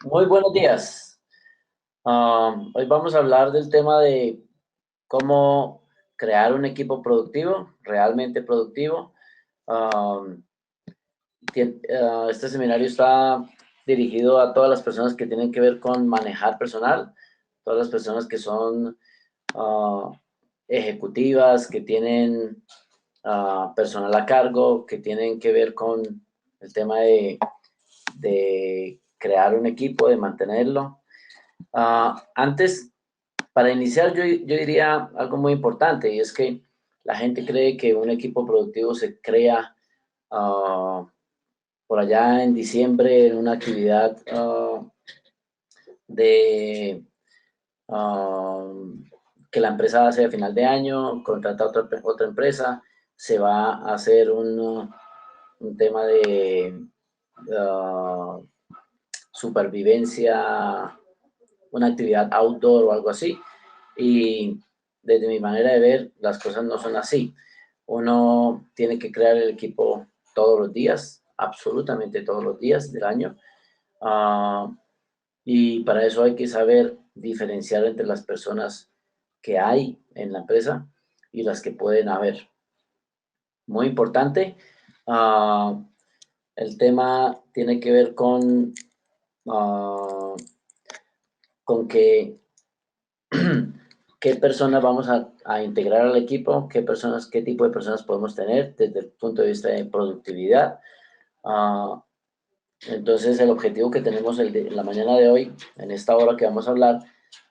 Muy buenos días. Hoy vamos a hablar del tema de cómo crear un equipo productivo, realmente productivo. Am, este seminario está dirigido a todas las personas que tienen que ver con manejar personal, todas las personas que son ah, ejecutivas, que tienen personal a cargo, que tienen que ver con el tema de crear un equipo, de mantenerlo. Antes, para iniciar, yo diría algo muy importante, y es que la gente cree que un equipo productivo se crea ah, por allá en diciembre en una actividad de ah, que la empresa hace a final de año, contrata a otra empresa, se va a hacer un tema de ah, supervivencia, una actividad outdoor o algo así. Y desde mi manera de ver, las cosas no son así. Uno tiene que crear el equipo todos los días, absolutamente todos los días del año. Uh, y para eso hay que saber diferenciar entre las personas que hay en la empresa y las que pueden haber. Muy importante. Uh, el tema tiene que ver uh, con que qué personas vamos a integrar al equipo, qué personas, qué tipo de personas podemos tener desde el punto de vista de productividad. Uh, entonces, el objetivo que tenemos la mañana de hoy, en esta hora que vamos a hablar,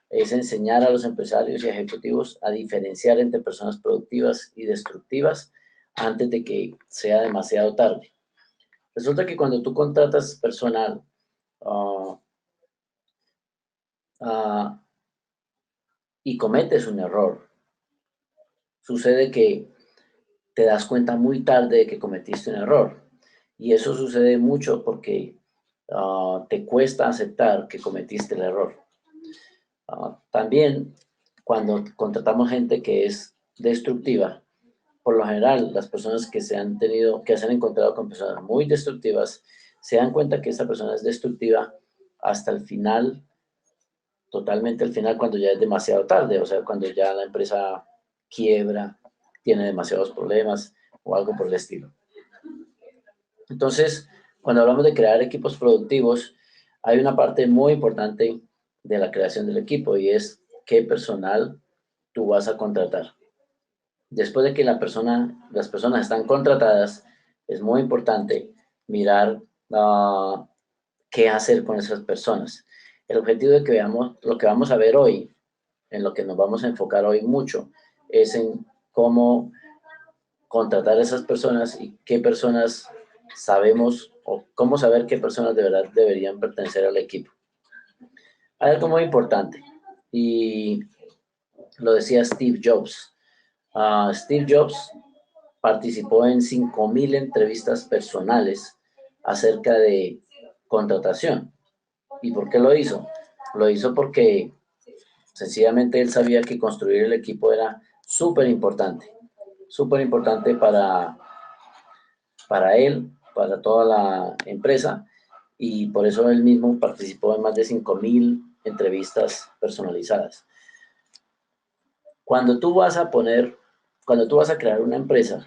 es enseñar a los empresarios y ejecutivos a diferenciar entre personas productivas y destructivas antes de que sea demasiado tarde. Resulta que cuando tú contratas personal, uh, uh, y cometes un error, sucede que te das cuenta muy tarde de que cometiste un error. Y eso sucede mucho porque te cuesta aceptar que cometiste el error. También cuando contratamos gente que es destructiva, por lo general las personas que se han encontrado con personas muy destructivas, se dan cuenta que esa persona es destructiva hasta el final, totalmente al final, cuando ya es demasiado tarde, o sea, cuando ya la empresa quiebra, tiene demasiados problemas o algo por el estilo. Entonces, cuando hablamos de crear equipos productivos, hay una parte muy importante de la creación del equipo y es qué personal tú vas a contratar. Después de que las personas están contratadas, es muy importante mirar qué hacer con esas personas. El objetivo de que veamos lo que vamos a ver hoy, en lo que nos vamos a enfocar hoy mucho, es en cómo contratar a esas personas y qué personas sabemos o cómo saber qué personas de verdad deberían pertenecer al equipo. Hay algo muy importante y lo decía Steve Jobs. Steve Jobs participó en 5.000 entrevistas personales acerca de contratación. ¿Y por qué lo hizo? Lo hizo porque sencillamente él sabía que construir el equipo era súper importante para él, para toda la empresa, y por eso él mismo participó en más de 5.000 entrevistas personalizadas. Cuando tú vas a poner, cuando tú vas a crear una empresa,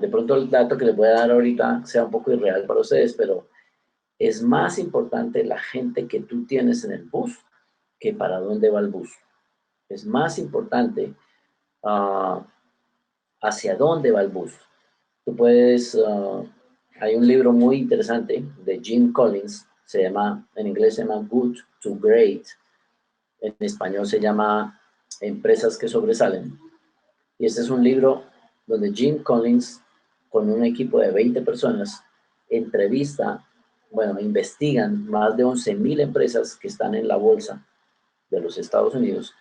de pronto el dato que les voy a dar ahorita sea un poco irreal para ustedes, pero es más importante la gente que tú tienes en el bus que para dónde va el bus. Es más importante uh, hacia dónde va el bus. Tú puedes, hay un libro muy interesante de Jim Collins, se llama, en inglés se llama Good to Great, en español se llama Empresas que sobresalen. Y este es un libro donde Jim Collins, con un equipo de 20 personas, entrevista, bueno, investigan más de 11.000 empresas que están en la bolsa de los Estados Unidos.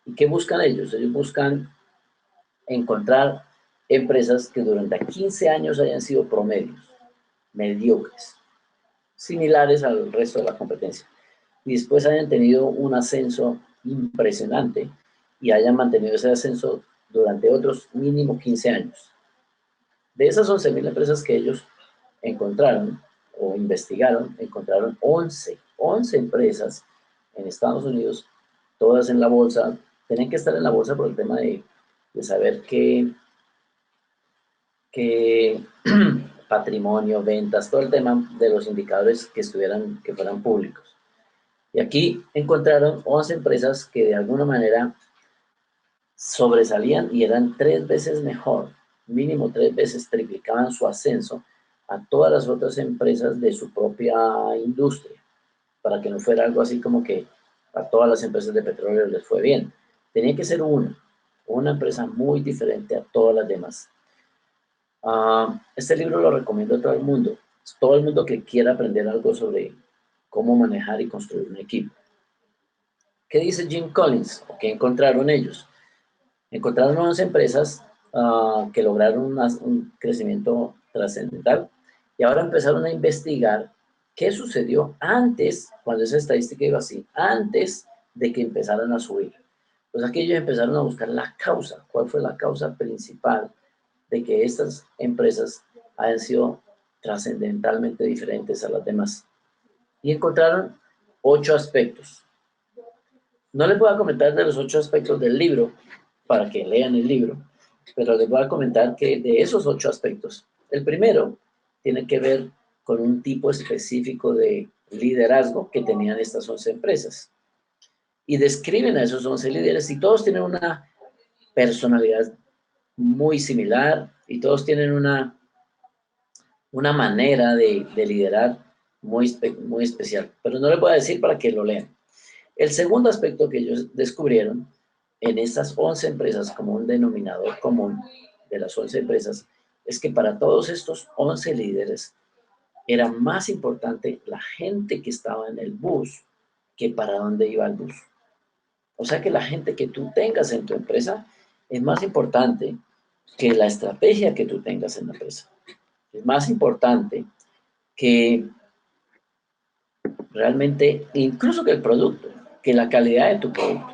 ¿Y qué buscan ellos? Ellos buscan encontrar empresas que durante 15 años hayan sido promedios, mediocres, similares al resto de la competencia. Y después hayan tenido un ascenso impresionante y hayan mantenido ese ascenso durante otros mínimo 15 años. De esas 11.000 empresas que ellos encontraron o investigaron, encontraron 11 11 empresas en Estados Unidos, todas en la bolsa. Tenían que estar en la bolsa por el tema de saber qué patrimonio, ventas, todo el tema de los indicadores que fueran públicos. Y aquí encontraron 11 empresas que de alguna manera sobresalían y eran 3 veces mejor, mínimo 3 veces triplicaban su ascenso a todas las otras empresas de su propia industria, para que no fuera algo así como que a todas las empresas de petróleo les fue bien. Tenía que ser una empresa muy diferente a todas las demás. Este libro lo recomiendo a todo el mundo que quiera aprender algo sobre cómo manejar y construir un equipo. ¿Qué dice Jim Collins? ¿O qué encontraron ellos? Encontraron 11 empresas que lograron un crecimiento trascendental y ahora empezaron a investigar qué sucedió antes, cuando esa estadística iba así, antes de que empezaran a subir. Pues aquí ellos empezaron a buscar la causa, cuál fue la causa principal de que estas empresas hayan sido trascendentalmente diferentes a las demás. Y encontraron 8 aspectos. No les voy a comentar de los 8 aspectos del libro, para que lean el libro, pero les voy a comentar que de esos 8 aspectos, el primero tiene que ver con un tipo específico de liderazgo que tenían estas 11 empresas. Y describen a esos 11 líderes y todos tienen una personalidad muy similar y todos tienen una manera de liderar muy especial. Pero no les voy a decir para que lo lean. El segundo aspecto que ellos descubrieron en estas 11 empresas como un denominador común de las 11 empresas es que para todos estos 11 líderes era más importante la gente que estaba en el bus que para dónde iba el bus. O sea que la gente que tú tengas en tu empresa es más importante que la estrategia que tú tengas en la empresa. Es más importante que realmente, incluso que el producto, que la calidad de tu producto.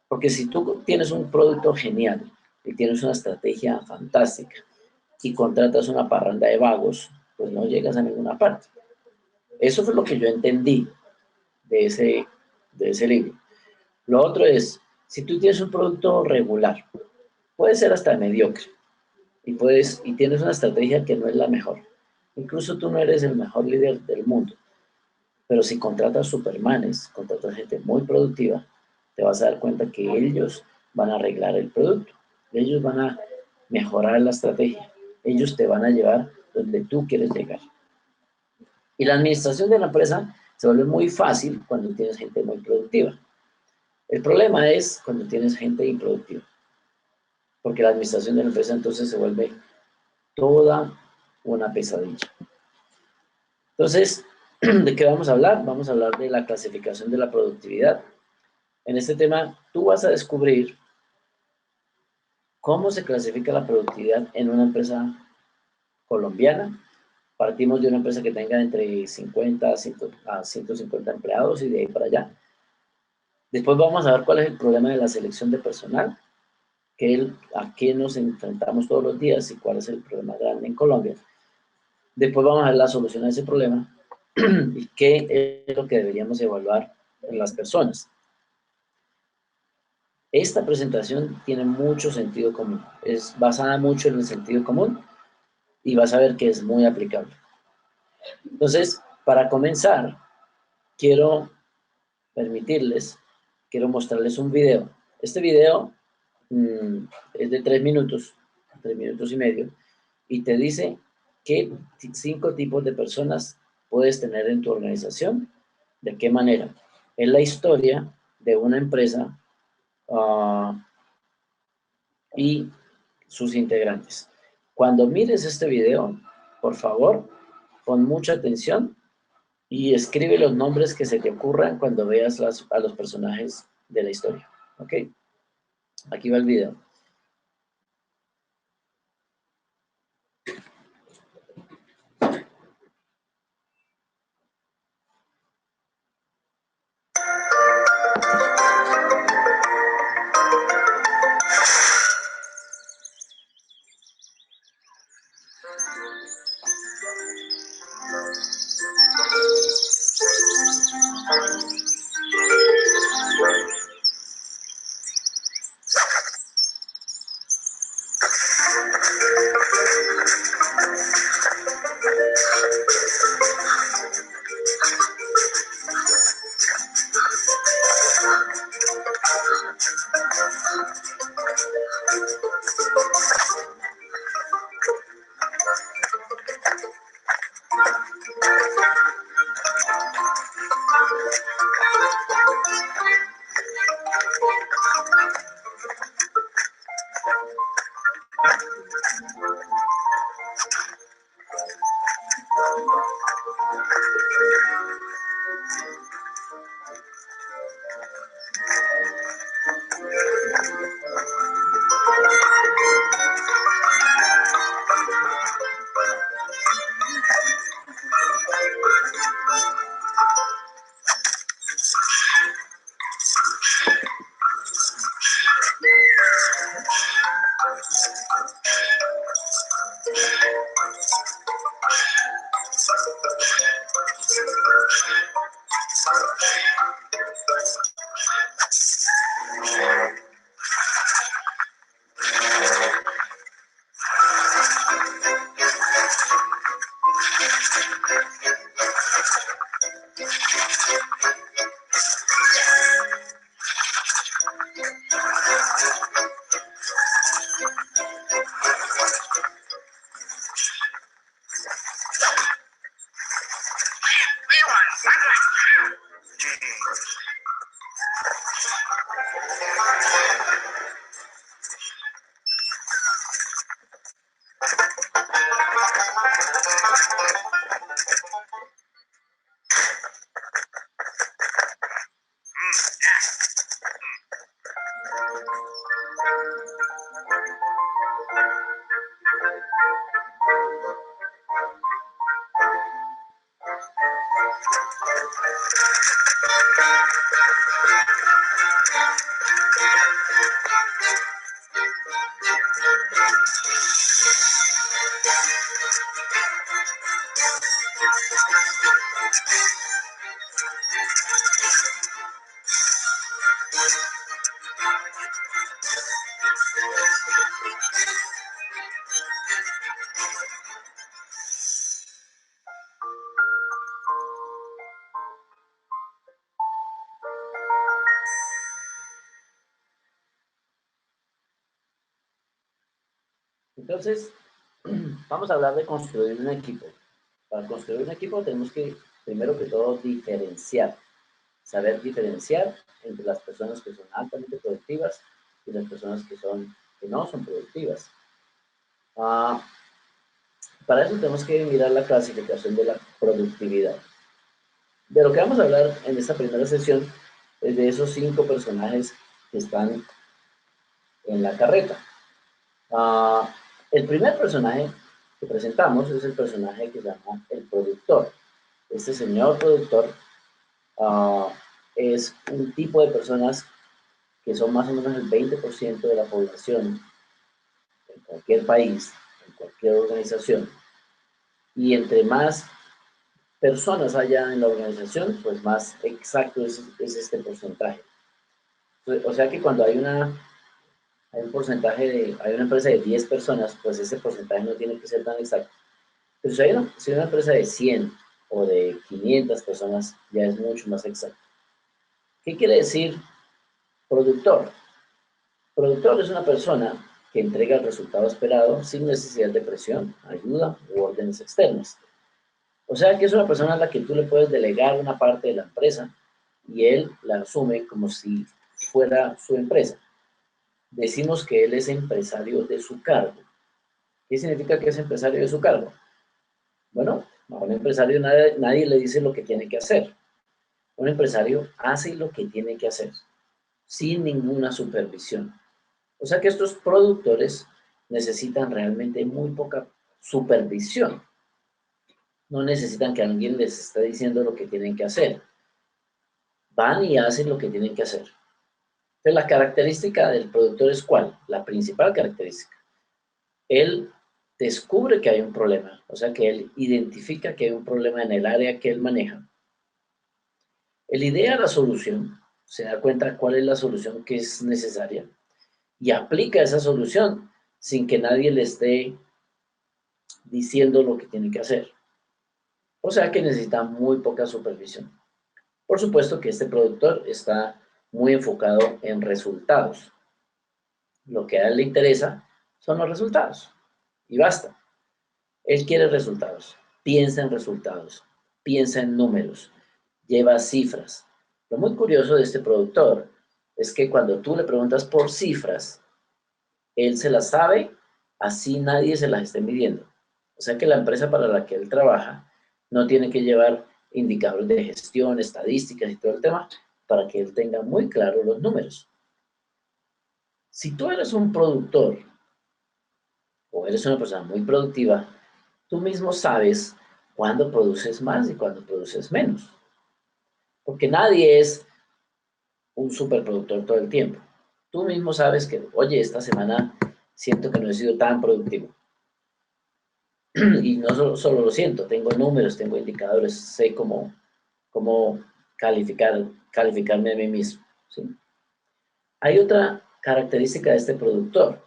Porque si tú tienes un producto genial y tienes una estrategia fantástica y contratas una parranda de vagos, pues no llegas a ninguna parte. Eso fue lo que yo entendí de ese libro. Lo otro es, si tú tienes un producto regular, puede ser hasta mediocre, y tienes una estrategia que no es la mejor. Incluso tú no eres el mejor líder del mundo, pero si contratas supermanes, contratas gente muy productiva, te vas a dar cuenta que ellos van a arreglar el producto, ellos van a mejorar la estrategia, ellos te van a llevar donde tú quieres llegar. Y la administración de la empresa se vuelve muy fácil cuando tienes gente muy productiva. El problema es cuando tienes gente improductiva, porque la administración de la empresa entonces se vuelve toda una pesadilla. Entonces, ¿de qué vamos a hablar? Vamos a hablar de la clasificación de la productividad. En este tema, tú vas a descubrir cómo se clasifica la productividad en una empresa colombiana. Partimos de una empresa que tenga entre 50 a 150 empleados y de ahí para allá. Después vamos a ver cuál es el problema de la selección de personal, a qué nos enfrentamos todos los días y cuál es el problema grande en Colombia. Después vamos a ver la solución a ese problema y qué es lo que deberíamos evaluar en las personas. Esta presentación tiene mucho sentido común, es basada mucho en el sentido común y vas a ver que es muy aplicable. Entonces, para comenzar, quiero quiero mostrarles un video. Este video es de 3 minutos, 3 minutos y medio, y te dice qué 5 tipos de personas puedes tener en tu organización, de qué manera. Es la historia de una empresa y sus integrantes. Cuando mires este video, por favor, pon mucha atención y escribe los nombres que se te ocurran cuando veas a los personajes de la historia. ¿Ok? Aquí va el video. Entonces, vamos a hablar de construir un equipo. Para construir un equipo tenemos que, primero que todo, diferenciar. Saber diferenciar entre las personas que son altamente productivas y las personas que no son productivas. Para eso tenemos que mirar la clasificación de la productividad. De lo que vamos a hablar en esta primera sesión es de esos 5 personajes que están en la carreta. El primer personaje que presentamos es el personaje que se llama el productor. Este señor productor es un tipo de personas que son más o menos el 20% de la población en cualquier país, en cualquier organización. Y entre más personas haya en la organización, pues más exacto es este porcentaje. O sea que cuando hay un porcentaje hay una empresa de 10 personas, pues ese porcentaje no tiene que ser tan exacto. Pero si hay una empresa de 100 o de 500 personas, ya es mucho más exacto. ¿Qué quiere decir productor? Productor es una persona que entrega el resultado esperado sin necesidad de presión, ayuda u órdenes externas. O sea que es una persona a la que tú le puedes delegar una parte de la empresa y él la asume como si fuera su empresa. Decimos que él es empresario de su cargo. ¿Qué significa que es empresario de su cargo? Bueno, a un empresario nadie le dice lo que tiene que hacer. Un empresario hace lo que tiene que hacer, sin ninguna supervisión. O sea que estos productores necesitan realmente muy poca supervisión. No necesitan que alguien les esté diciendo lo que tienen que hacer. Van y hacen lo que tienen que hacer. Entonces, la característica del productor es ¿cuál? La principal característica. Él descubre que hay un problema, o sea que él identifica que hay un problema en el área que él maneja Él idea la solución, se da cuenta cuál es la solución que es necesaria y aplica esa solución sin que nadie le esté diciendo lo que tiene que hacer. O sea que necesita muy poca supervisión. Por supuesto que este productor está muy enfocado en resultados. Lo que a él le interesa son los resultados y basta. Él quiere resultados, piensa en resultados, piensa en números, lleva cifras. Lo muy curioso de este productor es que cuando tú le preguntas por cifras, él se las sabe, así nadie se las esté midiendo. O sea que la empresa para la que él trabaja no tiene que llevar indicadores de gestión, estadísticas y todo el tema para que él tenga muy claro los números. Si tú eres un productor o eres una persona muy productiva, tú mismo sabes cuándo produces más y cuándo produces menos. Porque nadie es un superproductor todo el tiempo. Tú mismo sabes que, oye, esta semana siento que no he sido tan productivo. Y no solo lo siento, tengo números, tengo indicadores, sé cómo calificarme a mí mismo. ¿Sí? Hay otra característica de este productor,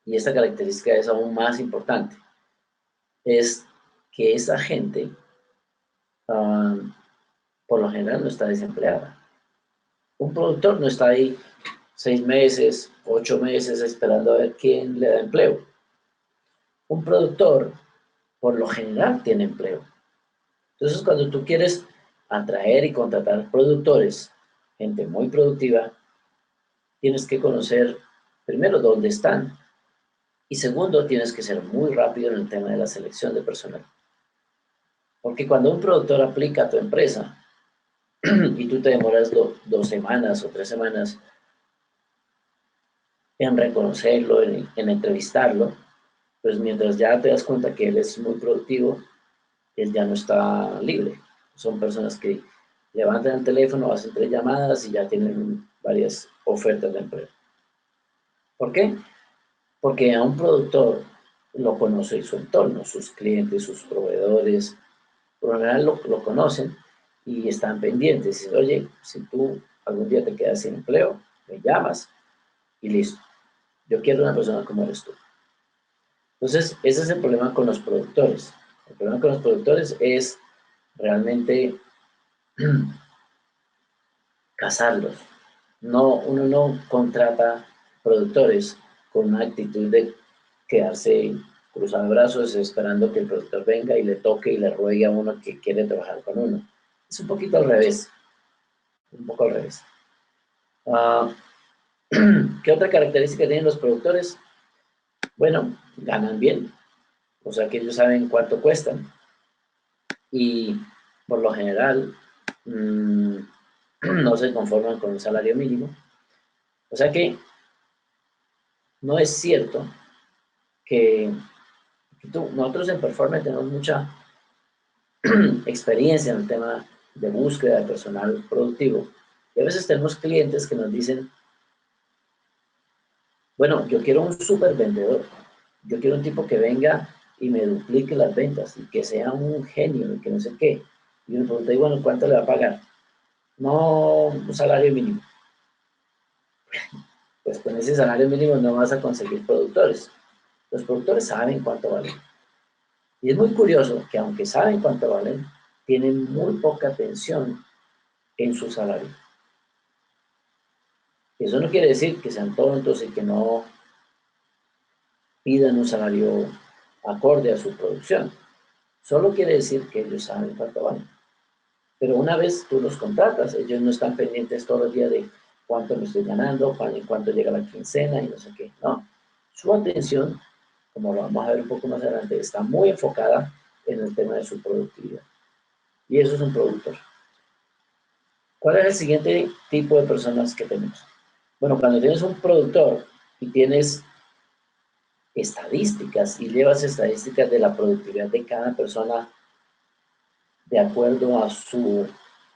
y esta característica es aún más importante, es que esa gente uh, por lo general no está desempleada. Un productor no está ahí 6 meses, 8 meses esperando a ver quién le da empleo. Un productor por lo general tiene empleo. Entonces, cuando tú quieres atraer y contratar productores, gente muy productiva, tienes que conocer primero dónde están y segundo, tienes que ser muy rápido en el tema de la selección de personal. Porque cuando un productor aplica a tu empresa y tú te demoras 2 semanas o 3 semanas en reconocerlo, en entrevistarlo, pues mientras ya te das cuenta que él es muy productivo, él ya no está libre. Son personas que levantan el teléfono, hacen 3 llamadas y ya tienen varias ofertas de empleo. ¿Por qué? Porque a un productor lo conoce su entorno, sus clientes, sus proveedores, por lo general lo conocen y están pendientes. Dicen, oye, si tú algún día te quedas sin empleo, me llamas y listo. Yo quiero una persona como eres tú. Entonces, ese es el problema con los productores. El problema con los productores es realmente cazarlos. No, uno no contrata productores con una actitud de quedarse cruzado de brazos esperando que el productor venga y le toque y le ruegue a uno que quiere trabajar con uno. Es un poquito al revés, un poco al revés. Uh, ¿Qué otra característica tienen los productores? Bueno, ganan bien, o sea que ellos saben cuánto cuestan y por lo general no se conforman con un salario mínimo. O sea que no es cierto que nosotros en Performance tenemos mucha experiencia en el tema de búsqueda de personal productivo. Y a veces tenemos clientes que nos dicen, bueno, yo quiero un súper vendedor, yo quiero un tipo que venga y me duplique las ventas y que sea un genio y que no sé qué. Y uno pregunta, y bueno, ¿cuánto le va a pagar? No, un salario mínimo. Pues con ese salario mínimo no vas a conseguir productores. Los productores saben cuánto valen. Y es muy curioso que aunque saben cuánto valen, tienen muy poca atención en su salario. Eso no quiere decir que sean tontos y que no pidan un salario acorde a su producción. Solo quiere decir que ellos saben cuánto valen. Pero una vez tú los contratas, ellos no están pendientes todos los días de cuánto me estoy ganando, cuánto llega la quincena y no sé qué. No. Su atención, como lo vamos a ver un poco más adelante, está muy enfocada en el tema de su productividad. Y eso es un productor. ¿Cuál es el siguiente tipo de personas que tenemos? Bueno, cuando tienes un productor y tienes estadísticas y llevas estadísticas de la productividad de cada persona de acuerdo a su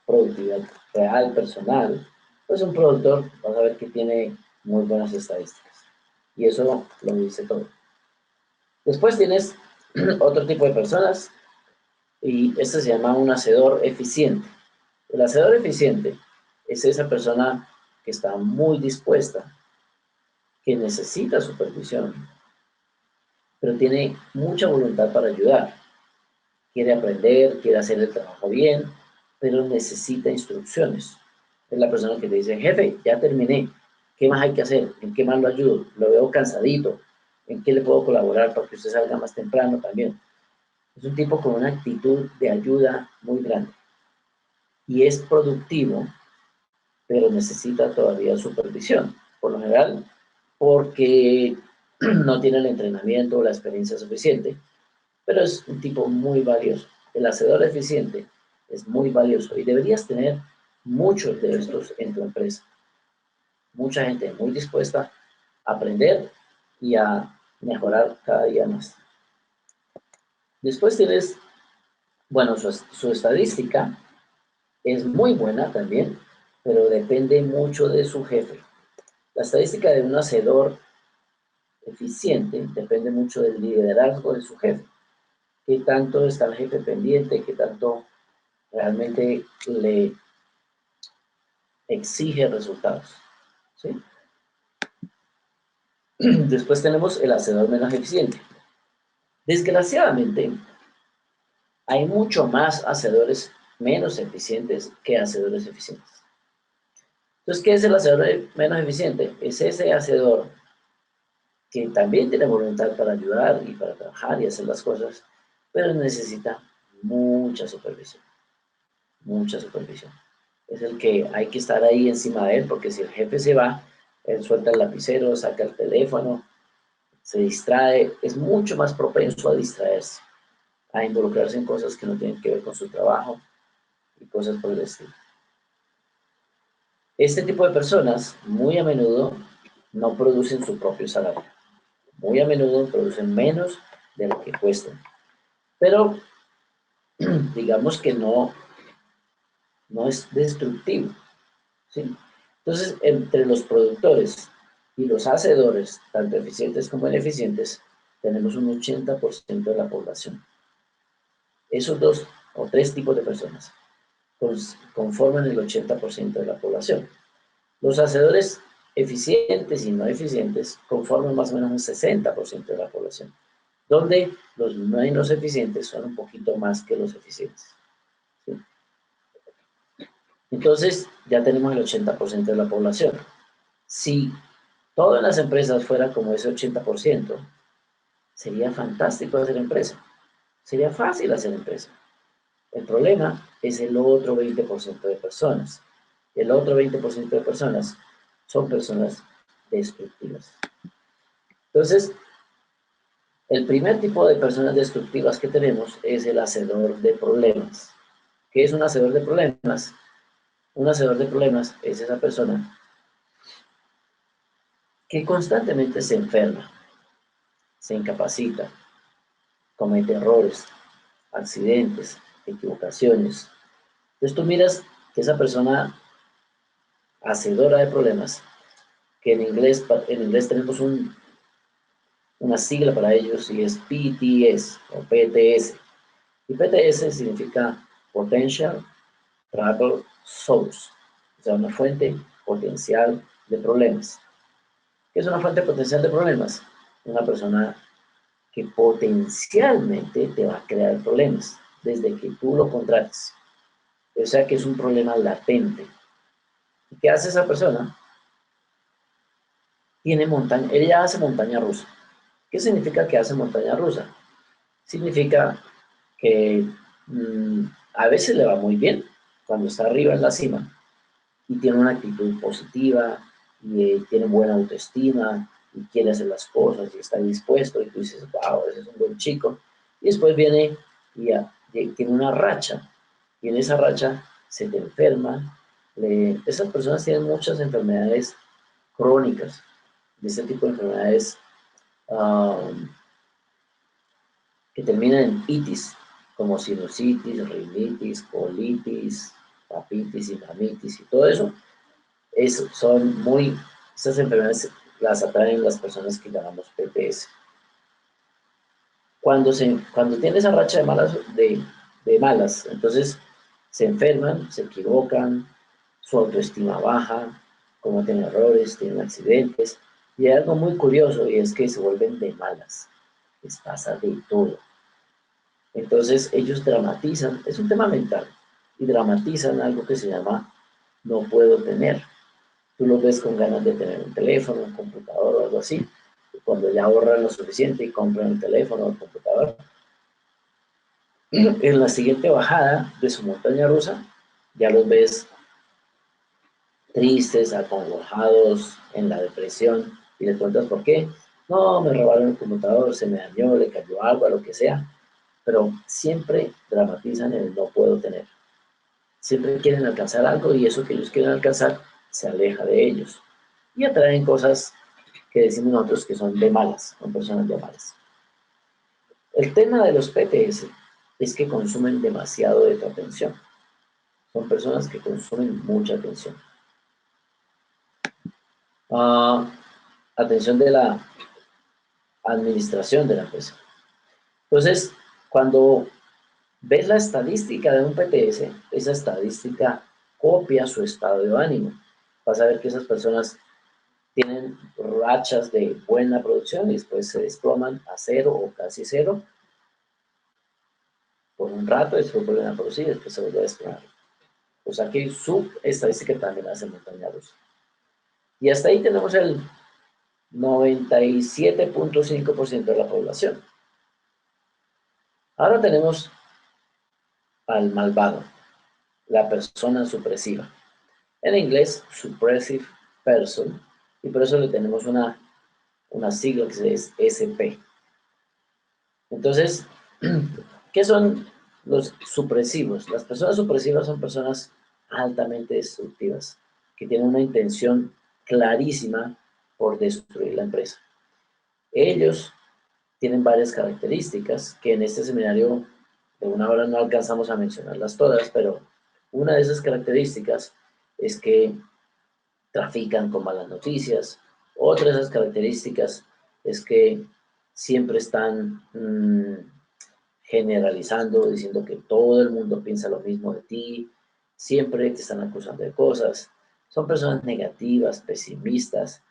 productividad real, personal, pues un productor vas a ver que tiene muy buenas estadísticas. Y eso lo dice todo. Después tienes otro tipo de personas y este se llama un hacedor eficiente. El hacedor eficiente es esa persona que está muy dispuesta, que necesita supervisión, pero tiene mucha voluntad para ayudar. Quiere aprender, quiere hacer el trabajo bien, pero necesita instrucciones. Es la persona que te dice, jefe, ya terminé, ¿qué más hay que hacer? ¿En qué más lo ayudo? Lo veo cansadito, ¿en qué le puedo colaborar para que usted salga más temprano también? Es un tipo con una actitud de ayuda muy grande y es productivo, pero necesita todavía supervisión, por lo general, porque no tiene el entrenamiento o la experiencia suficiente, pero es un tipo muy valioso. El hacedor eficiente es muy valioso y deberías tener muchos de estos en tu empresa. Mucha gente muy dispuesta a aprender y a mejorar cada día más. Después tienes, bueno, su estadística es muy buena también, pero depende mucho de su jefe. La estadística de un hacedor eficiente depende mucho del liderazgo de su jefe. ¿Qué tanto está el jefe pendiente? ¿Qué tanto realmente le exige resultados? ¿Sí? Después tenemos el hacedor menos eficiente. Desgraciadamente, hay mucho más hacedores menos eficientes que hacedores eficientes. Entonces, ¿qué es el hacedor menos eficiente? Es ese hacedor que también tiene voluntad para ayudar y para trabajar y hacer las cosas, pero necesita mucha supervisión, mucha supervisión. Es el que hay que estar ahí encima de él, porque si el jefe se va, él suelta el lapicero, saca el teléfono, se distrae, es mucho más propenso a distraerse, a involucrarse en cosas que no tienen que ver con su trabajo y cosas por el estilo. Este tipo de personas muy a menudo no producen su propio salario. Muy a menudo producen menos de lo que cuestan. Pero digamos que no es destructivo, ¿sí? Entonces, entre los productores y los hacedores, tanto eficientes como ineficientes, tenemos un 80% de la población. Esos dos o tres tipos de personas conforman el 80% de la población. Los hacedores eficientes y no eficientes conforman más o menos un 60% de la población, donde los menos eficientes son un poquito más que los eficientes. ¿Sí? Entonces, ya tenemos el 80% de la población. Si todas las empresas fueran como ese 80%, sería fantástico hacer empresa. Sería fácil hacer empresa. El problema es el otro 20% de personas. El otro 20% de personas son personas destructivas. Entonces, el primer tipo de personas destructivas que tenemos es el hacedor de problemas. ¿Qué es un hacedor de problemas? Un hacedor de problemas es esa persona que constantemente se enferma, se incapacita, comete errores, accidentes, equivocaciones. Entonces tú miras que esa persona hacedora de problemas, que en inglés tenemos una sigla para ellos y es PTS o PTS. Y PTS significa Potential Trouble Source, o sea, una fuente potencial de problemas. ¿Qué es una fuente potencial de problemas? Una persona que potencialmente te va a crear problemas desde que tú lo contrates. O sea que es un problema latente. ¿Y qué hace esa persona? Ella hace montaña rusa. ¿Qué significa que hace montaña rusa? Significa que a veces le va muy bien cuando está arriba en la cima y tiene una actitud positiva y tiene buena autoestima y quiere hacer las cosas y está dispuesto y tú dices, wow, ese es un buen chico. Y después viene y tiene una racha y en esa racha se te enferma. Esas personas tienen muchas enfermedades crónicas, de este tipo de enfermedades um, que terminan en itis, como sinusitis, rinitis, colitis, papitis, inflamitis y todo eso, estas enfermedades las atraen las personas que llamamos PPS. Cuando tiene esa racha de malas, entonces se enferman, se equivocan, su autoestima baja, cometen errores, tienen accidentes. Y hay algo muy curioso y es que se vuelven de malas. Les pasa de todo. Entonces ellos dramatizan, es un tema mental, y dramatizan algo que se llama no puedo tener. Tú los ves con ganas de tener un teléfono, un computador o algo así. Y cuando ya ahorran lo suficiente y compran el teléfono o el computador, en la siguiente bajada de su montaña rusa, ya los ves tristes, acongojados, en la depresión, y le preguntas por qué. No, me robaron el computador, se me dañó, le cayó agua, lo que sea. Pero siempre dramatizan el no puedo tener. Siempre quieren alcanzar algo y eso que ellos quieren alcanzar se aleja de ellos. Y atraen cosas que decimos nosotros que son de malas, son personas de malas. El tema de los PTS es que consumen demasiado de tu atención. Son personas que consumen mucha atención. Atención de la administración de la empresa. Entonces, cuando ves la estadística de un PTS, esa estadística copia su estado de ánimo. Vas a ver que esas personas tienen rachas de buena producción y después se desploman a cero o casi cero por un rato, después vuelven a producir y después se vuelve a desplomar. O sea que su estadística también hace montaña rusa. Y hasta ahí tenemos el 97.5% de la población. Ahora tenemos al malvado, la persona supresiva. En inglés, suppressive person, y por eso le tenemos una sigla que es SP. Entonces, ¿qué son los supresivos? Las personas supresivas son personas altamente destructivas, que tienen una intención clarísima por destruir la empresa. Ellos tienen varias características que en este seminario de una hora no alcanzamos a mencionarlas todas, pero una de esas características es que trafican con malas noticias. Otra de esas características es que siempre están generalizando, diciendo que todo el mundo piensa lo mismo de ti, siempre te están acusando de cosas. Son personas negativas, pesimistas,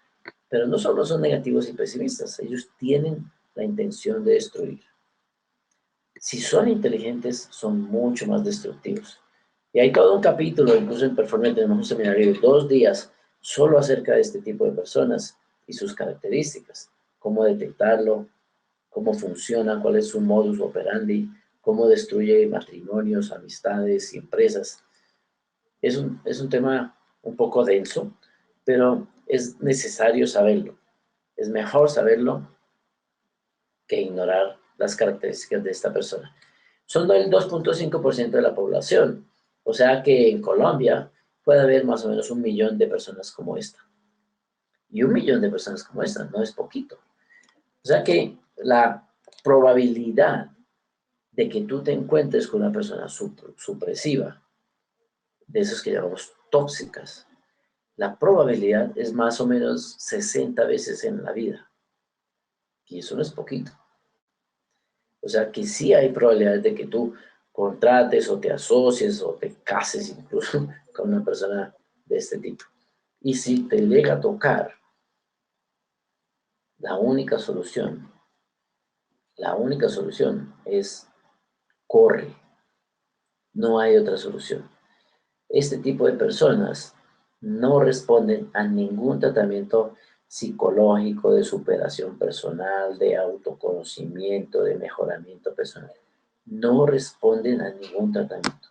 pero no solo son negativos y pesimistas, ellos tienen la intención de destruir. Si son inteligentes, son mucho más destructivos. Y hay todo un capítulo, incluso en Performance tenemos un seminario de 2 días solo acerca de este tipo de personas y sus características, cómo detectarlo, cómo funciona, cuál es su modus operandi, cómo destruye matrimonios, amistades y empresas. Es un tema un poco denso, pero es necesario saberlo. Es mejor saberlo que ignorar las características de esta persona. Son el 2.5% de la población, o sea que en Colombia puede haber más o menos 1 millón de personas como esta. Y 1 millón de personas como esta no es poquito. O sea que la probabilidad de que tú te encuentres con una persona supresiva, de esos que llamamos tóxicas, la probabilidad es más o menos 60 veces en la vida. Y eso no es poquito. O sea que sí hay probabilidades de que tú contrates o te asocies o te cases incluso con una persona de este tipo. Y si te llega a tocar, la única solución es corre. No hay otra solución. Este tipo de personas no responden a ningún tratamiento psicológico de superación personal, de autoconocimiento, de mejoramiento personal. No responden a ningún tratamiento.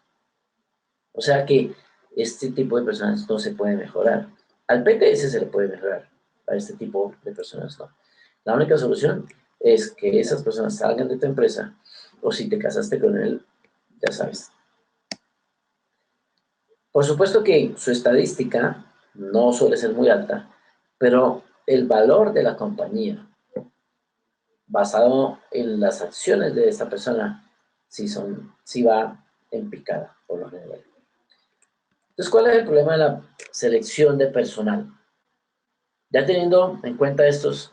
O sea que este tipo de personas no se puede mejorar. Al PTS se le puede mejorar, a este tipo de personas no. La única solución es que esas personas salgan de tu empresa o si te casaste con él, ya sabes. Por supuesto que su estadística no suele ser muy alta, pero el valor de la compañía basado en las acciones de esta persona sí va en picada por lo general. Entonces, ¿cuál es el problema de la selección de personal? Ya teniendo en cuenta estos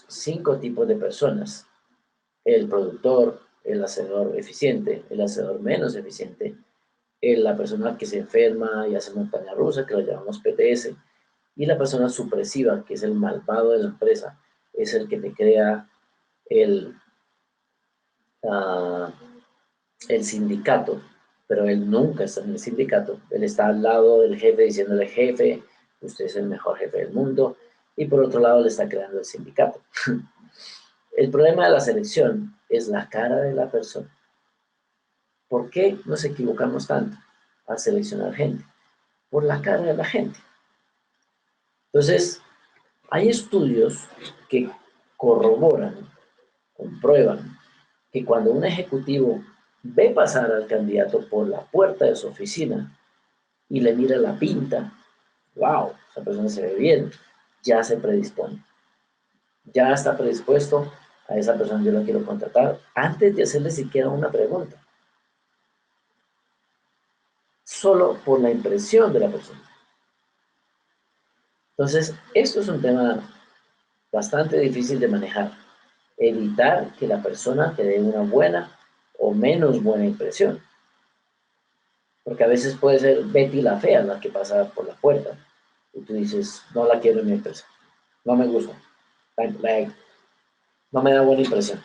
5 tipos de personas, el productor, el hacedor eficiente, el hacedor menos eficiente la persona que se enferma y hace montaña rusa, que lo llamamos PTS, y la persona supresiva, que es el malvado de la empresa, es el que te crea el, uh, el sindicato, pero él nunca está en el sindicato, él está al lado del jefe diciéndole, jefe, usted es el mejor jefe del mundo, y por otro lado le está creando el sindicato. El problema de la selección es la cara de la persona. ¿Por qué nos equivocamos tanto al seleccionar gente? Por la cara de la gente. Entonces, hay estudios que corroboran, comprueban, que cuando un ejecutivo ve pasar al candidato por la puerta de su oficina y le mira la pinta, wow, esa persona se ve bien, ya se predispone, ya está predispuesto a esa persona, yo la quiero contratar, antes de hacerle siquiera una pregunta, solo por la impresión de la persona. Entonces, esto es un tema bastante difícil de manejar. Evitar que la persona te dé una buena o menos buena impresión. Porque a veces puede ser Betty la fea la que pasa por la puerta. Y tú dices, no la quiero en mi empresa. No me gusta. No me da buena impresión.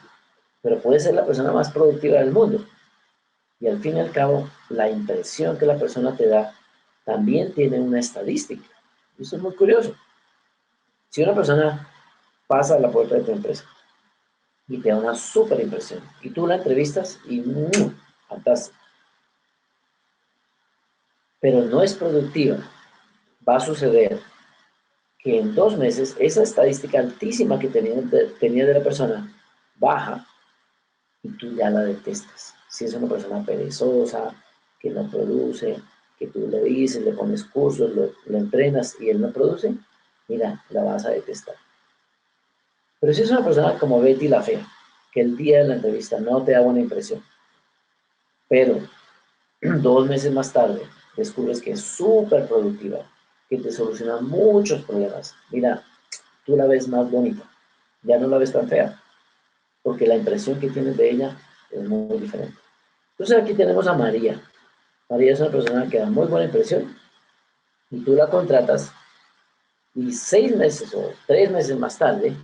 Pero puede ser la persona más productiva del mundo. Y al fin y al cabo, la impresión que la persona te da también tiene una estadística. Y eso es muy curioso. Si una persona pasa a la puerta de tu empresa y te da una súper impresión, y tú la entrevistas y fantástico, pero no es productiva, va a suceder que en 2 meses esa estadística altísima que tenía de la persona baja y tú ya la detestas. Si es una persona perezosa, que no produce, que tú le dices, le pones cursos, lo entrenas y él no produce, mira, la vas a detestar. Pero si es una persona como Betty la Fea, que el día de la entrevista no te da buena impresión, pero 2 meses más tarde descubres que es súper productiva, que te soluciona muchos problemas. Mira, tú la ves más bonita, ya no la ves tan fea, porque la impresión que tienes de ella es muy diferente. Entonces aquí tenemos a María. María es una persona que da muy buena impresión y tú la contratas y 6 meses o 3 meses más tarde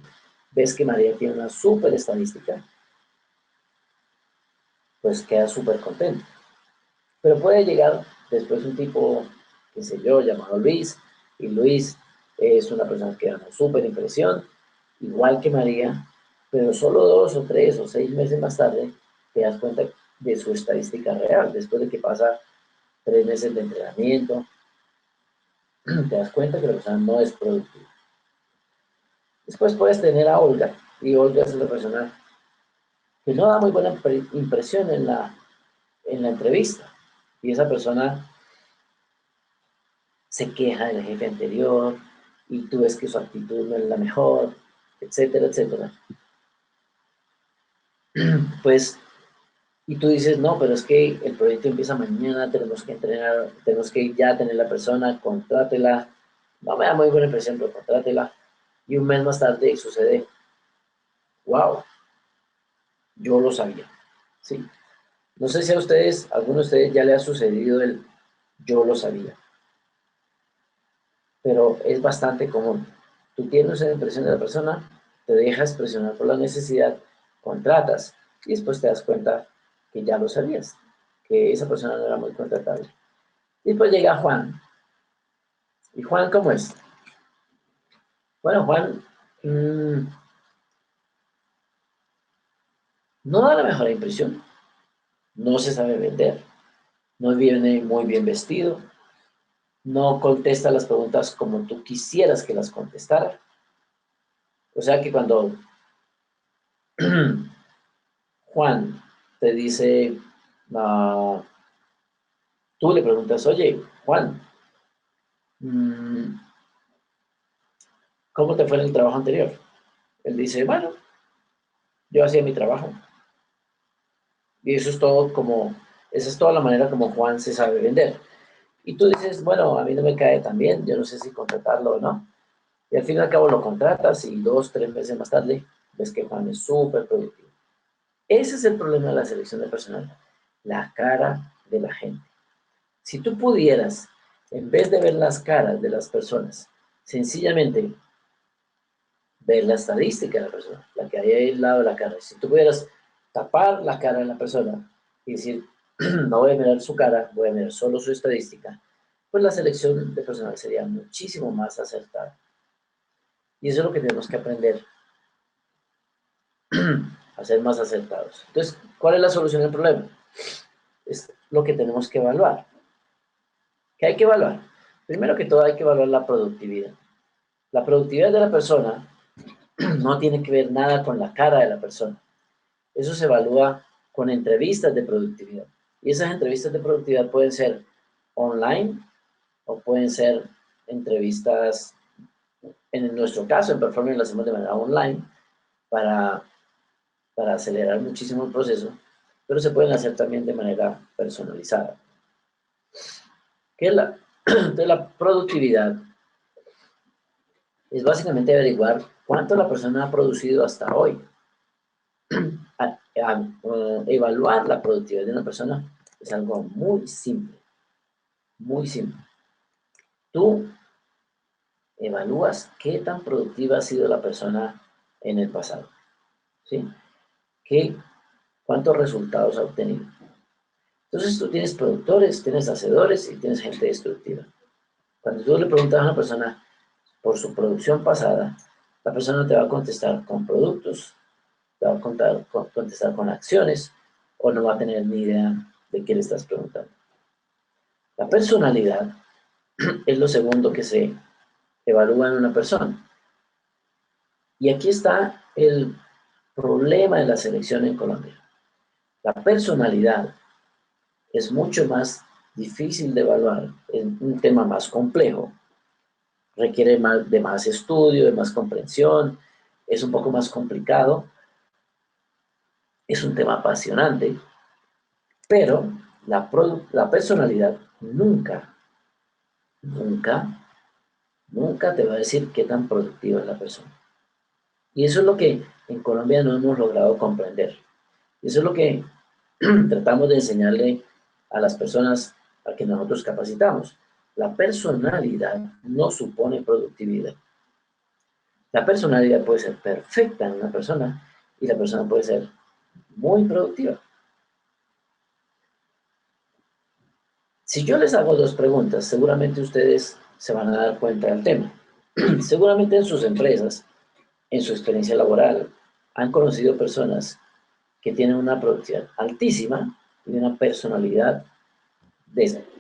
ves que María tiene una súper estadística, pues queda súper contento. Pero puede llegar después un tipo, qué sé yo, llamado Luis, y Luis es una persona que da una súper impresión, igual que María, pero solo 2 o 3 o 6 meses más tarde te das cuenta de su estadística real, después de que pasa 3 meses de entrenamiento, te das cuenta que la persona no es productiva. Después puedes tener a Olga, y Olga es una persona que no da muy buena impresión en la entrevista, y esa persona se queja del jefe anterior y tú ves que su actitud no es la mejor, etcétera, etcétera. Pues, y tú dices, no, pero es que el proyecto empieza mañana, tenemos que entrenar, tenemos que ya tener la persona, contrátela. No me da muy buena impresión, pero contrátela. Y un mes más tarde sucede, wow, yo lo sabía. Sí. No sé si a ustedes, a alguno de ustedes ya le ha sucedido el yo lo sabía, pero es bastante común. Tú tienes una impresión de la persona, te dejas presionar por la necesidad, contratas y después te das cuenta que ya lo sabías, que esa persona no era muy contratable. Y después llega Juan. ¿Y Juan cómo es? Bueno, Juan no da la mejor impresión, no se sabe vender, no viene muy bien vestido, no contesta las preguntas como tú quisieras que las contestara. O sea que cuando Juan te dice, uh, tú le preguntas, oye, Juan, ¿cómo te fue en el trabajo anterior? Él dice, bueno, yo hacía mi trabajo. Y eso es todo como, esa es toda la manera como Juan se sabe vender. Y tú dices, bueno, a mí no me cae tan bien, yo no sé si contratarlo o no. Y al fin y al cabo lo contratas y 2, 3 meses más tarde ves que Juan es súper productivo. Ese es el problema de la selección de personal, la cara de la gente. Si tú pudieras, en vez de ver las caras de las personas, sencillamente ver la estadística de la persona, la que hay ahí al lado de la cara. Si tú pudieras tapar la cara de la persona y decir, no voy a mirar su cara, voy a mirar solo su estadística, pues la selección de personal sería muchísimo más acertada. Y eso es lo que tenemos que aprender, a ser más acertados. Entonces, ¿cuál es la solución al problema? Es lo que tenemos que evaluar. ¿Qué hay que evaluar? Primero que todo hay que evaluar la productividad. La productividad de la persona no tiene que ver nada con la cara de la persona. Eso se evalúa con entrevistas de productividad. Y esas entrevistas de productividad pueden ser online o pueden ser entrevistas, en nuestro caso, en Performance lo hacemos de manera online para, para acelerar muchísimo el proceso, pero se pueden hacer también de manera personalizada. ¿Qué es entonces, la productividad es básicamente averiguar cuánto la persona ha producido hasta hoy. Evaluar la productividad de una persona es algo muy simple, muy simple. Tú evalúas qué tan productiva ha sido la persona en el pasado, ¿sí? ¿Cuántos resultados ha obtenido? Entonces tú tienes productores, tienes hacedores y tienes gente destructiva. Cuando tú le preguntas a una persona por su producción pasada, la persona te va a contestar con productos, te va a contestar con acciones, o no va a tener ni idea de qué le estás preguntando. La personalidad es lo segundo que se evalúa en una persona. Y aquí está el problema de la selección en Colombia. La personalidad es mucho más difícil de evaluar, es un tema más complejo, requiere de más estudio, de más comprensión, es un poco más complicado, es un tema apasionante, pero la personalidad nunca, nunca, nunca te va a decir qué tan productiva es la persona. Y eso es lo que en Colombia no hemos logrado comprender. Eso es lo que tratamos de enseñarle a las personas a que nosotros capacitamos. La personalidad no supone productividad. La personalidad puede ser perfecta en una persona y la persona puede ser muy productiva. Si yo les hago dos preguntas, seguramente ustedes se van a dar cuenta del tema. Seguramente en sus empresas, en su experiencia laboral, han conocido personas que tienen una productividad altísima y una personalidad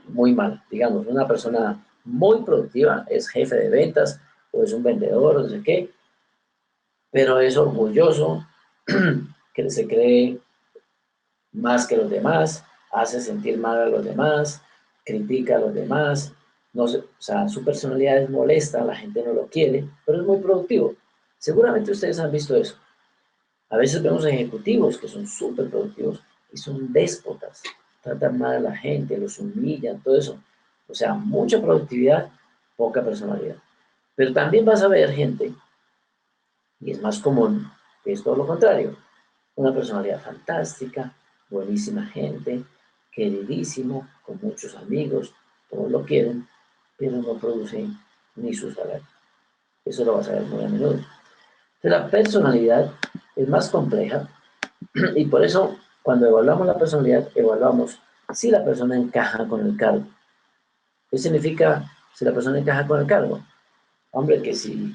muy mala. Digamos, una persona muy productiva es jefe de ventas o es un vendedor o no sé qué, pero es orgulloso, que se cree más que los demás, hace sentir mal a los demás, critica a los demás, no sé, o sea, su personalidad es molesta, la gente no lo quiere, pero es muy productivo. Seguramente ustedes han visto eso. A veces vemos ejecutivos que son súper productivos y son déspotas, tratan mal a la gente, los humillan, todo eso. O sea, mucha productividad, poca personalidad. Pero también vas a ver gente, y es más común, que es todo lo contrario. Una personalidad fantástica, buenísima gente, queridísimo, con muchos amigos, todos lo quieren, pero no produce ni su salario. Eso lo vas a ver muy a menudo. Entonces, la personalidad es más compleja y por eso cuando evaluamos la personalidad, evaluamos si la persona encaja con el cargo. ¿Qué significa si la persona encaja con el cargo? Hombre, que si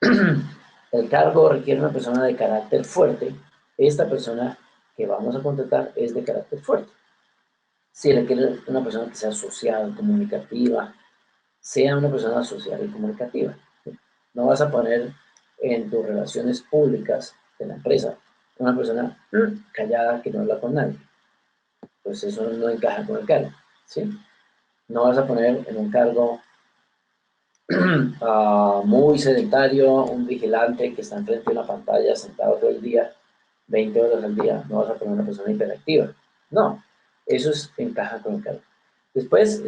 el cargo requiere una persona de carácter fuerte, esta persona que vamos a contratar es de carácter fuerte. Si requiere una persona que sea social, comunicativa, sea una persona social y comunicativa. No vas a poner en tus relaciones públicas de la empresa una persona callada que no habla con nadie. Pues eso no encaja con el cargo, ¿sí? No vas a poner en un cargo muy sedentario, un vigilante que está enfrente de una pantalla sentado todo el día, 20 horas al día, no vas a poner una persona hiperactiva. No, eso encaja con el cargo. Después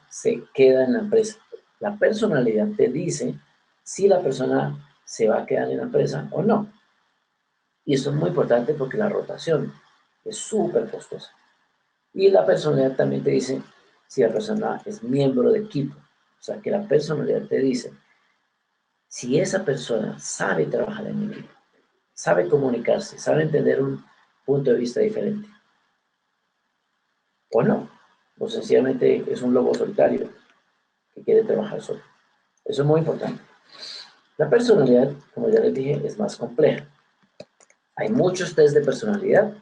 se queda en la empresa. La personalidad te dice si la persona se va a quedar en la empresa o no. Y esto es muy importante porque la rotación es súper costosa. Y la personalidad también te dice si la persona es miembro de equipo. O sea, que la personalidad te dice si esa persona sabe trabajar en equipo, sabe comunicarse, sabe entender un punto de vista diferente. O no. O sencillamente es un lobo solitario que quiere trabajar solo. Eso es muy importante. La personalidad, como ya les dije, es más compleja. Hay muchos test de personalidad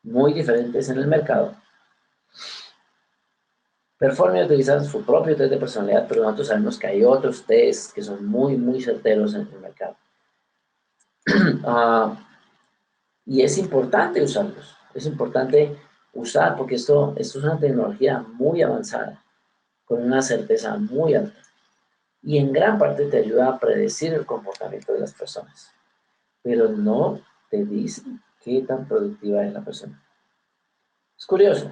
muy diferentes en el mercado. Performance utiliza su propio test de personalidad, pero nosotros sabemos que hay otros tests que son muy, muy certeros en el mercado. Y es importante usarlos. Es importante usar porque esto es una tecnología muy avanzada, con una certeza muy alta. Y en gran parte te ayuda a predecir el comportamiento de las personas. Pero no te dice qué tan productiva es la persona. Es curioso,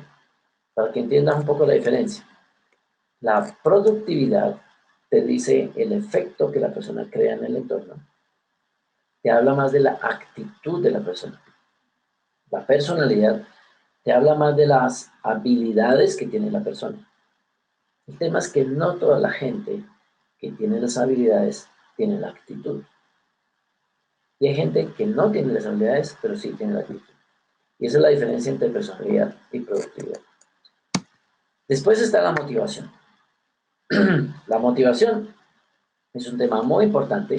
para que entiendas un poco la diferencia. La productividad te dice el efecto que la persona crea en el entorno. Te habla más de la actitud de la persona. La personalidad te habla más de las habilidades que tiene la persona. El tema es que no toda la gente que tiene las habilidades tiene la actitud. Y hay gente que no tiene las habilidades, pero sí tiene la actitud. Y esa es la diferencia entre personalidad y productividad. Después está la motivación. La motivación es un tema muy importante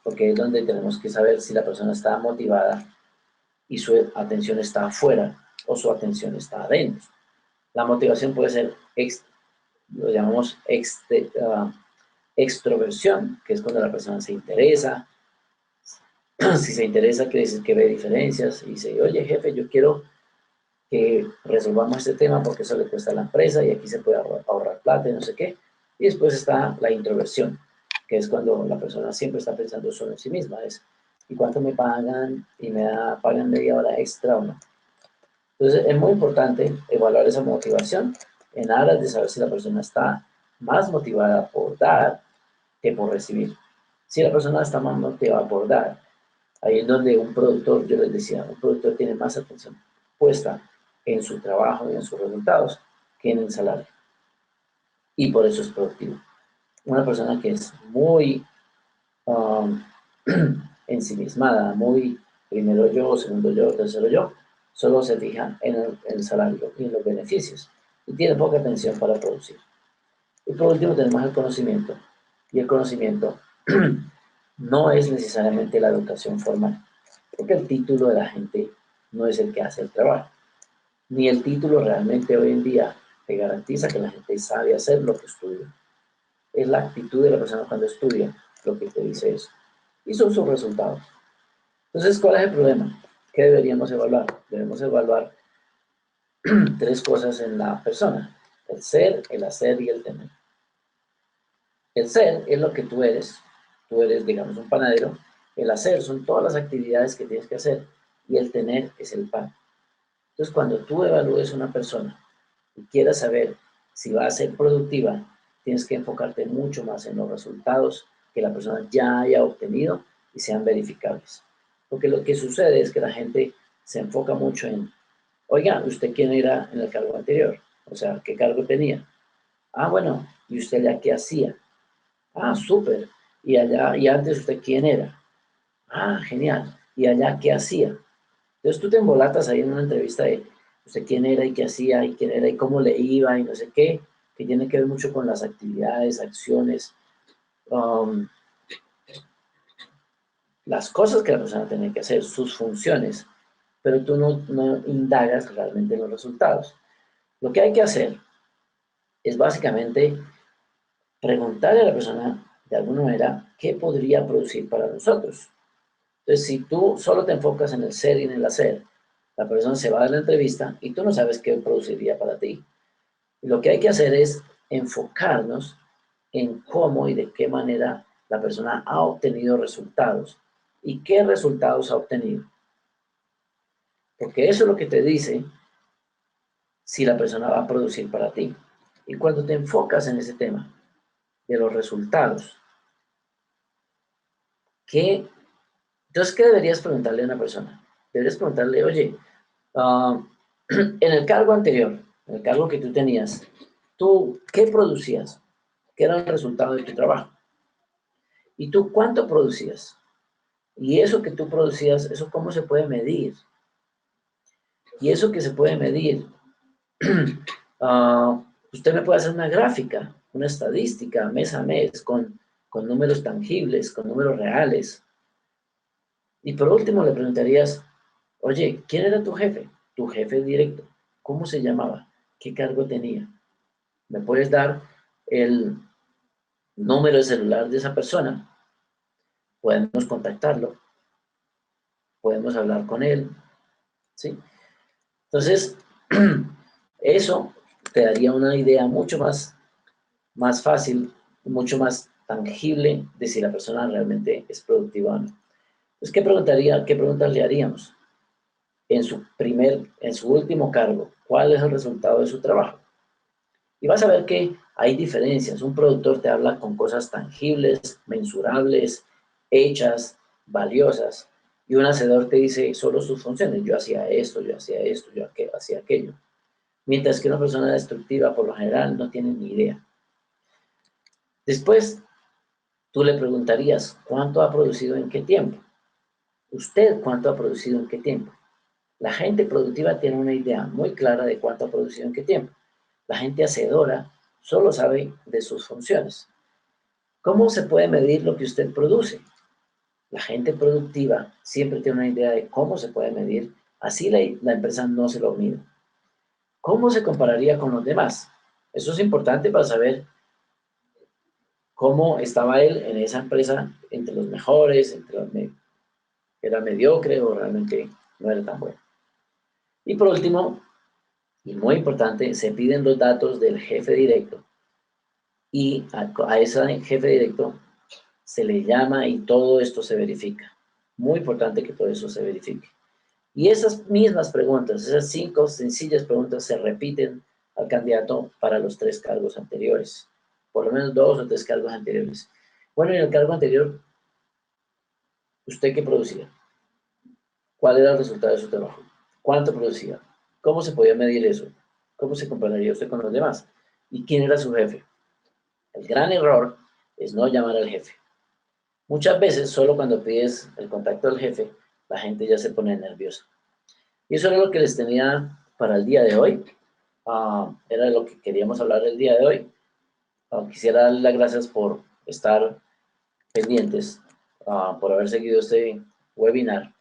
porque es donde tenemos que saber si la persona está motivada y su atención está afuera o su atención está adentro. La motivación puede ser, lo llamamos extroversión, que es cuando la persona se interesa. Si se interesa, quiere decir que ve diferencias y dice, oye jefe, yo quiero que resolvamos este tema porque eso le cuesta a la empresa y aquí se puede ahorrar plata y no sé qué. Y después está la introversión, que es cuando la persona siempre está pensando solo en sí misma, es ¿y cuánto me pagan? ¿Y pagan media hora extra o no? Entonces es muy importante evaluar esa motivación en aras de saber si la persona está más motivada por dar que por recibir. Si la persona está más motivada por dar, ahí es donde un productor, yo les decía, un productor tiene más atención puesta en su trabajo y en sus resultados que en el salario. Y por eso es productivo. Una persona que es muy um, ensimismada, muy primero yo, segundo yo, tercero yo, solo se fija en el salario y en los beneficios y tiene poca atención para producir. Y por último tenemos el conocimiento. Y el conocimiento no es necesariamente la educación formal, porque el título de la gente no es el que hace el trabajo. Ni el título realmente hoy en día te garantiza que la gente sabe hacer lo que estudia. Es la actitud de la persona cuando estudia lo que te dice eso. Y son sus resultados. Entonces, ¿cuál es el problema? ¿Qué deberíamos evaluar? Debemos evaluar tres cosas en la persona: el ser, el hacer y el tener. El ser es lo que tú eres, digamos, un panadero. El hacer son todas las actividades que tienes que hacer y el tener es el pan. Entonces, cuando tú evalúes a una persona y quieras saber si va a ser productiva, tienes que enfocarte mucho más en los resultados que la persona ya haya obtenido y sean verificables. Porque lo que sucede es que la gente se enfoca mucho en, oiga, ¿usted quién era en el cargo anterior? O sea, ¿qué cargo tenía? Ah, bueno, ¿y usted ya qué hacía? Ah, súper. ¿Y allá, y antes usted quién era? Ah, genial. ¿Y allá qué hacía? Entonces tú te embolatas ahí en una entrevista de usted quién era y qué hacía y quién era y cómo le iba y no sé qué, que tiene que ver mucho con las actividades, acciones, um, las cosas que la persona tiene que hacer, sus funciones, pero tú no indagas realmente en los resultados. Lo que hay que hacer es básicamente preguntarle a la persona de alguna manera qué podría producir para nosotros. Entonces, si tú solo te enfocas en el ser y en el hacer, la persona se va a la entrevista y tú no sabes qué produciría para ti. Y lo que hay que hacer es enfocarnos en cómo y de qué manera la persona ha obtenido resultados y qué resultados ha obtenido. Porque eso es lo que te dice si la persona va a producir para ti. Y cuando te enfocas en ese tema de los resultados, ¿qué, entonces, ¿qué deberías preguntarle a una persona? Deberías preguntarle, oye, En el cargo anterior, en el cargo que tú tenías, ¿tú qué producías? ¿Qué era el resultado de tu trabajo? ¿Y tú cuánto producías? Y eso que tú producías, ¿eso cómo se puede medir? Y eso que se puede medir, usted me puede hacer una gráfica, una estadística mes a mes con números tangibles, con números reales. Y por último le preguntarías, oye, ¿quién era tu jefe? Tu jefe directo. ¿Cómo se llamaba? ¿Qué cargo tenía? ¿Me puedes dar el número de celular de esa persona? Podemos contactarlo, podemos hablar con él, ¿sí? Entonces, eso te daría una idea mucho más fácil, mucho más tangible de si la persona realmente es productiva o no. Entonces, ¿qué preguntas le haríamos? En su último cargo, ¿cuál es el resultado de su trabajo? Y vas a ver que hay diferencias. Un productor te habla con cosas tangibles, mensurables, hechas, valiosas. Y un hacedor te dice solo sus funciones. Yo hacía esto, yo hacía aquello. Mientras que una persona destructiva, por lo general, no tiene ni idea. Después, tú le preguntarías, ¿cuánto ha producido en qué tiempo? ¿Usted cuánto ha producido en qué tiempo? La gente productiva tiene una idea muy clara de cuánto ha producido en qué tiempo. La gente hacedora solo sabe de sus funciones. ¿Cómo se puede medir lo que usted produce? La gente productiva siempre tiene una idea de cómo se puede medir, así la empresa no se lo mide. ¿Cómo se compararía con los demás? Eso es importante para saber cómo estaba él en esa empresa entre los mejores, era mediocre o realmente no era tan bueno. Y por último, y muy importante, se piden los datos del jefe directo y a ese jefe directo se le llama y todo esto se verifica. Muy importante que todo eso se verifique. Y esas mismas preguntas, esas 5 sencillas preguntas se repiten al candidato para los 3 cargos anteriores. Por lo menos 2 o 3 cargos anteriores. Bueno, en el cargo anterior, ¿usted qué producía? ¿Cuál era el resultado de su trabajo? ¿Cuánto producía? ¿Cómo se podía medir eso? ¿Cómo se compararía usted con los demás? ¿Y quién era su jefe? El gran error es no llamar al jefe. Muchas veces, solo cuando pides el contacto del jefe, la gente ya se pone nerviosa. Y eso era lo que les tenía para el día de hoy. Era lo que queríamos hablar el día de hoy. Quisiera darles las gracias por estar pendientes, por haber seguido este webinar.